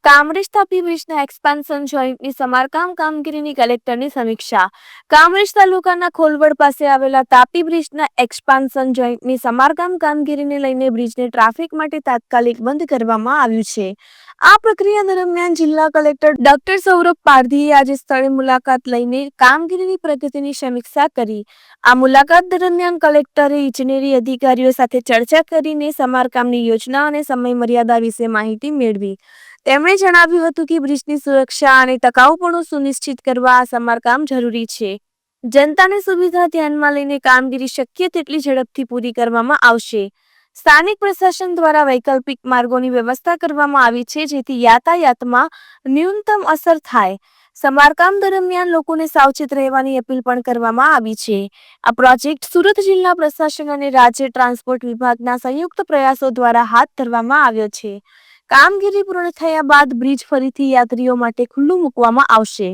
Kamrej Tapi બ્રિજના expansion જોઈન્ટની સમારકામ કામગીરીની કલેક્ટરની સમીક્ષા. કામરેજ તાલુકાના ખોલવડ પાસે આવેલા તાપી બ્રિજના એક્સપાન્શન જોઈન્ટની સમારકામ કામગીરીને લઈને બ્રિજને ટ્રાફિક માટે તાત્કાલિક બંધ કરવામાં આવ્યું છે. આ પ્રક્રિયા દરમિયાન જિલ્લા કલેક્ટર ડોક્ટર સૌરભ પારધીએ આજે સ્થળે મુલાકાત લઈને કામગીરીની પ્રગતિની સમીક્ષા કરી. આ મુલાકાત દરમિયાન કલેક્ટરે ઇજનેરી અધિકારીઓ સાથે ચર્ચા કરીને સમારકામની યોજના અને સમયમર્યાદા વિશે માહિતી મેળવી. તેમણે જણાવ્યું હતું કે બ્રિજની સુરક્ષા અને ટકાઉપણું સુનિશ્ચિત કરવા આ સમારકામ જરૂરી છે. જનતાની સુવિધા ધ્યાનમાં લઈને કામગીરી શક્ય તેટલી ઝડપથી પૂરી કરવામાં આવશે. સ્થાનિક પ્રશાસન દ્વારા વૈકલ્પિક માર્ગોની વ્યવસ્થા કરવામાં આવી છે, જેથી યાતાયાતમાં ન્યૂનતમ અસર થાય. સમારકામ દરમિયાન લોકોને સાવચેત રહેવાની અપીલ પણ કરવામાં આવી છે. આ પ્રોજેક્ટ સુરત જિલ્લા પ્રશાસન અને રાજ્ય ટ્રાન્સપોર્ટ વિભાગના સંયુક્ત પ્રયાસો દ્વારા હાથ ધરવામાં આવ્યો છે. કામગીરી પૂર્ણ થયા બાદ બ્રિજ ફરીથી યાત્રીઓ માટે ખુલ્લું મૂકવામાં આવશે.